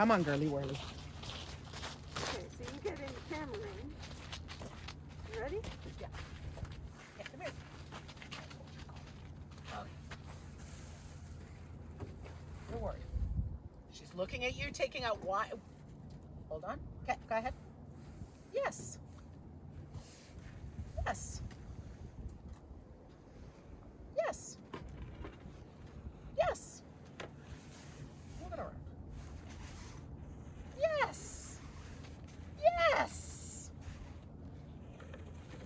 Come on, girly whirly. Okay, so you get in camera range. You ready? Yeah. Yeah, come here. Okay. Don't worry. She's looking at you, taking out wide. Hold on. Okay, go ahead. Yes. Yes. Yes. Yes. Move it around. Yes. Yes.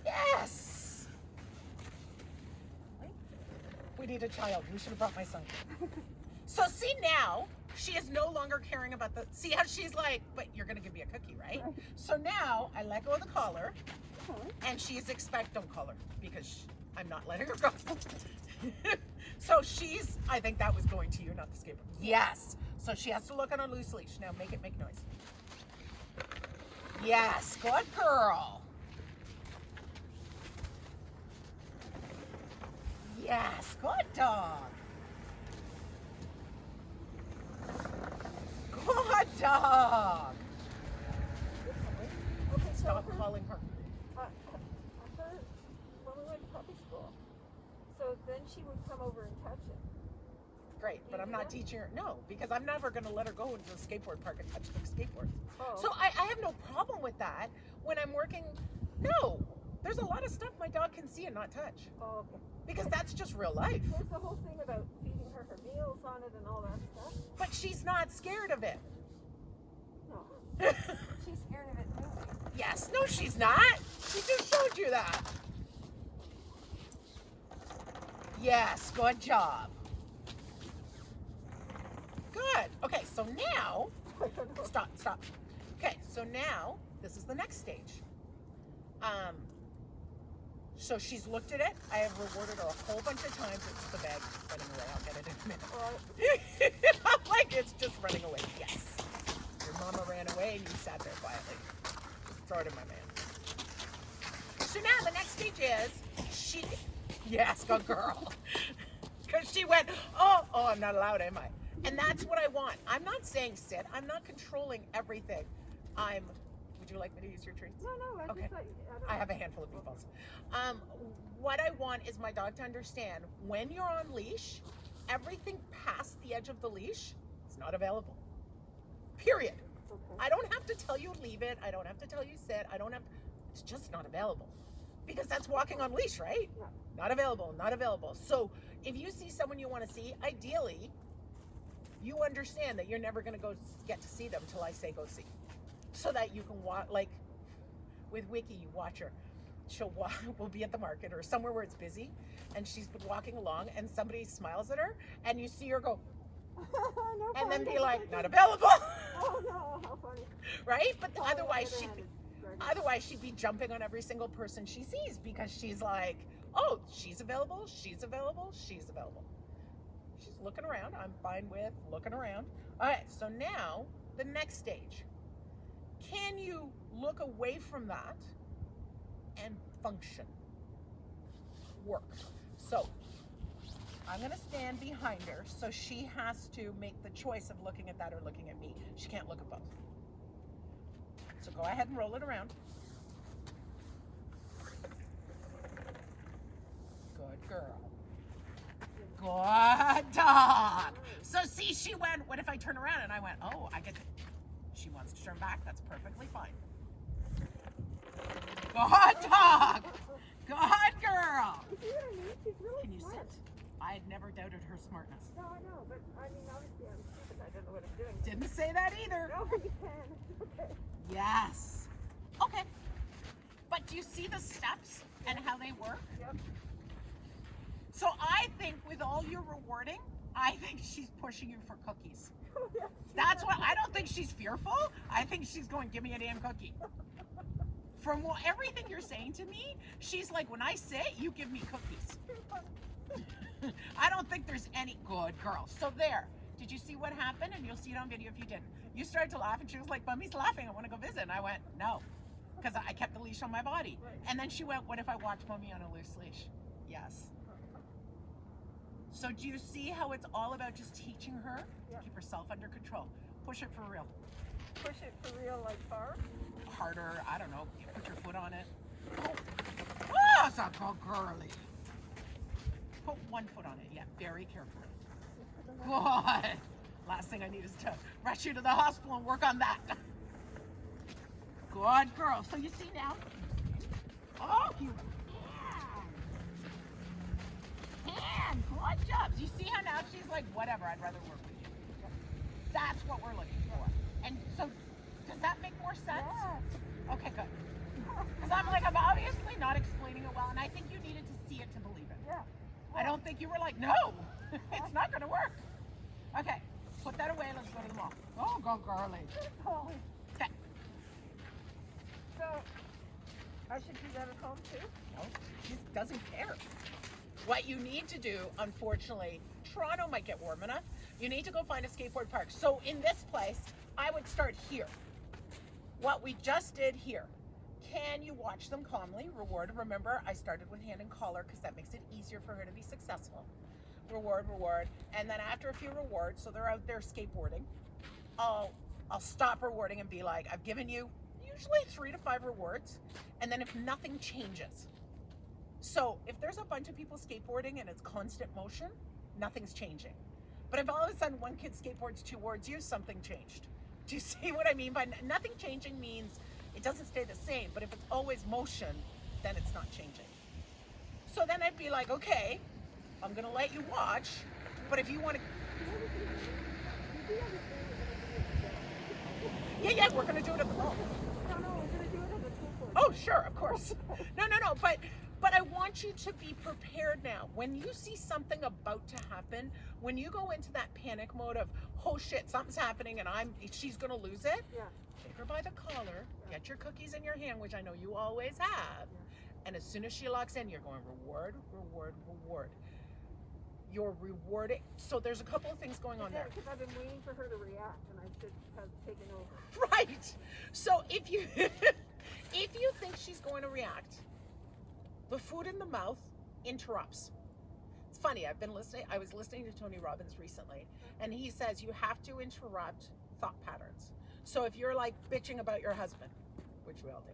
Yes. We need a child. We should have brought my son. So see now, she is no longer caring about the, see how she's like, but you're going to give me a cookie, right? So now I let go of the collar and she's don't collar because I'm not letting her go. So she's, I think that was going to you, not the skateboard. Yes. So she has to look on a loose leash. Now make noise. Yes, good girl. Yes, good dog. Good dog. Okay, so Stop calling her. her, when we went to puppy school, so then she would come over and touch it. Great, but I'm not teaching her. No, because I'm never going to let her go into the skateboard park and touch the skateboards. Oh. So I have no problem with that when I'm working. No, there's a lot of stuff my dog can see and not touch. Oh, okay. Because that's just real life. There's the whole thing about feeding her meals on it and all that stuff. But she's not scared of it. No. She's scared of it too. Yes, no, she's not. She just showed you that. Yes, good job. Good. Okay, so now, stop. Okay, so now, this is the next stage. So she's looked at it. I have rewarded her a whole bunch of times. It's the bag running away. I'll get it in a minute. I'm like, it's just running away. Yes. Your mama ran away and you sat there quietly. Just throw it in my man. So now the next stage is yes, good girl. Because she went, oh, I'm not allowed, am I? And that's what I want. I'm not saying sit. I'm not controlling everything. Would you like me to use your treats? No, I Okay. just thought, I have a handful of meatballs. What I want is my dog to understand when you're on leash, everything past the edge of the leash is not available. Period. Okay. I don't have to tell you leave it. I don't have to tell you sit. It's just not available. Because that's walking on leash, right? Yeah. Not available. So if you see someone you want to see, ideally, you understand that you're never going to go get to see them till I say go see. So that you can walk, like with Wiki, you watch her. We'll be at the market or somewhere where it's busy, and she's been walking along, and somebody smiles at her, and you see her go, no, and then funny. be like, not available. Oh no, how funny. Right? But Probably otherwise she'd be jumping on every single person she sees because she's like, oh, she's available. She's looking around. I'm fine with looking around. All right, so now the next stage. Can you look away from that and function? Work. So I'm going to stand behind her, so she has to make the choice of looking at that or looking at me. She can't look at both. So go ahead and roll it around. Good girl. Good dog. So see, she went, what if I turn around? And I went, oh, I get to, she wants to turn back. That's perfectly fine. Good dog. Good girl. You see what I mean? She's really Can you smart. sit? I had never doubted her smartness. No, I know, but I mean, obviously I'm stupid. I don't know what I'm doing. Didn't say that either. No, you can. Okay. Yes. Okay. But do you see the steps and how they work? Yep. So I think with all your rewarding, I think she's pushing you for cookies. That's what, I don't think she's fearful. I think she's going, give me a damn cookie. From everything you're saying to me, she's like, when I sit, you give me cookies. I don't think there's any good girl. So there, did you see what happened? And you'll see it on video if you didn't. You started to laugh and she was like, Mummy's laughing, I want to go visit. And I went, no, because I kept the leash on my body. And then she went, what if I watch Mummy on a loose leash? Yes. So do you see how it's all about just teaching her to keep herself under control? Push it for real. Push it for real, like far. Harder, I don't know. Put your foot on it. Oh, it's a good girly. Put one foot on it, yeah, very carefully. Good. Last thing I need is to rush you to the hospital and work on that. Good girl. So you see now? Oh, you can. Good job. You see how now she's like, whatever, I'd rather work with you. That's what we're looking for. And so, does that make more sense? Yeah. Okay, good. Because I'm obviously not explaining it well, and I think you needed to see it to believe it. Yeah. I don't think you were like, no, it's not going to work. Okay, put that away. Let's go to the mall. Oh, go girly. Okay. So, I should do that at home too? No, she doesn't care. What you need to do, unfortunately, Toronto might get warm enough. You need to go find a skateboard park. So in this place, I would start here. What we just did here. Can you watch them calmly? Reward. Remember, I started with hand and collar because that makes it easier for her to be successful. Reward, reward. And then after a few rewards, so they're out there skateboarding, I'll stop rewarding and be like, I've given you usually 3 to 5 rewards. And then if nothing changes. So if there's a bunch of people skateboarding and it's constant motion, nothing's changing. But if all of a sudden one kid skateboards towards you, something changed. Do you see what I mean by nothing changing? Means it doesn't stay the same, but if it's always motion, then it's not changing. So then I'd be like, okay, I'm gonna let you watch, but if you want to, yeah, we're gonna do it at the mall. No, we're gonna do it at the skateboard. Oh, sure, of course. No, but I want you to be prepared now. When you see something about to happen, when you go into that panic mode of, oh shit, something's happening and she's gonna lose it. Yeah. Take her by the collar, get your cookies in your hand, which I know you always have. And as soon as she locks in, you're going reward, reward, reward. You're rewarding. So there's a couple of things going on there. Because I've been waiting for her to react, and I should have taken over. Right. So if you think she's going to react, the food in the mouth interrupts. It's funny. I was listening to Tony Robbins recently, and he says you have to interrupt thought patterns. So if you're like bitching about your husband, which we all do,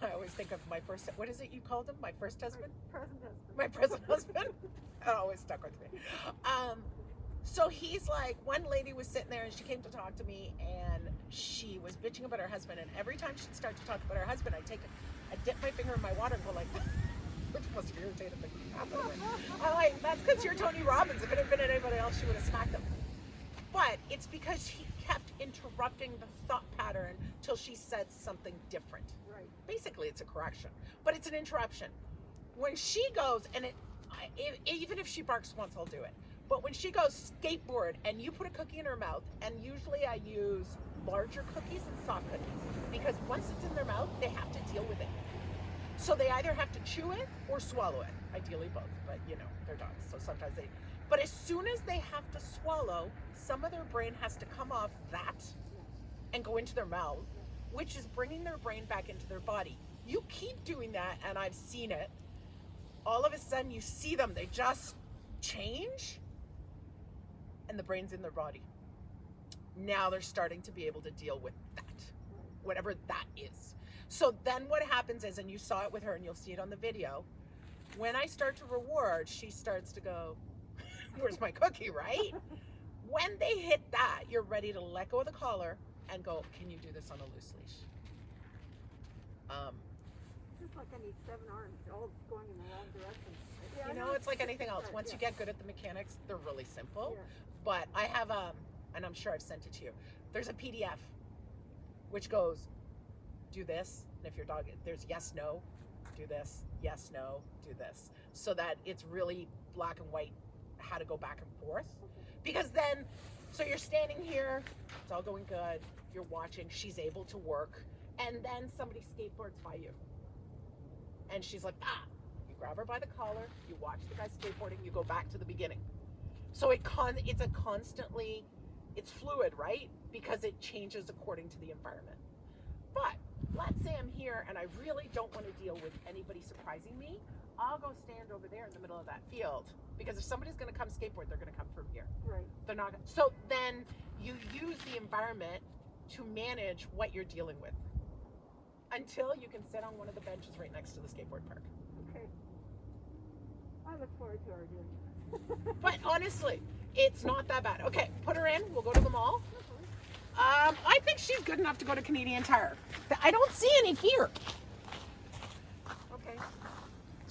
I always think of my first. What is it you called him? My first husband. Present husband. My present husband. That always stuck with me. So he's like, one lady was sitting there and she came to talk to me and she was bitching about her husband. And every time she'd start to talk about her husband, I'd dip my finger in my water and go like, which must have irritated the crap out of her. I'm like, that's because you're Tony Robbins. If it could have been anybody else, she would have smacked him. But it's because he kept interrupting the thought pattern till she said something different. Right. Basically, it's a correction, but it's an interruption. When she goes, and even if she barks once, I'll do it. But when she goes skateboard and you put a cookie in her mouth, and usually I use larger cookies and soft cookies, because once it's in their mouth, they have to deal with it. So they either have to chew it or swallow it. Ideally both, but they're dogs, so sometimes they. But as soon as they have to swallow, some of their brain has to come off that and go into their mouth, which is bringing their brain back into their body. You keep doing that, and I've seen it. All of a sudden, you see them, they just change, and the brain's in their body. Now they're starting to be able to deal with that, whatever that is. So then what happens is, and you saw it with her, and you'll see it on the video, when I start to reward, she starts to go, where's my cookie, right? When they hit that, you're ready to let go of the collar and go, can you do this on a loose leash? It's like I need 7 arms, all going in the wrong direction. It's like anything else. Once you get good at the mechanics, they're really simple. Yeah. But I have, and I'm sure I've sent it to you, there's a PDF which goes, do this, and if your dog, there's yes, no, do this, yes, no, do this. So that it's really black and white how to go back and forth. Because then, so you're standing here, it's all going good, you're watching, she's able to work, and then somebody skateboards by you. And she's like, you grab her by the collar, you watch the guy skateboarding, you go back to the beginning. So it's fluid, right? Because it changes according to the environment. But let's say I'm here and I really don't want to deal with anybody surprising me. I'll go stand over there in the middle of that field Because if somebody's going to come skateboard, they're going to come from here. Right. They're not. So then you use the environment to manage what you're dealing with until you can sit on one of the benches right next to the skateboard park. Okay. I look forward to our doing. But honestly, it's not that bad. Okay, put her in. We'll go to the mall. I think she's good enough to go to Canadian Tire. I don't see any fear.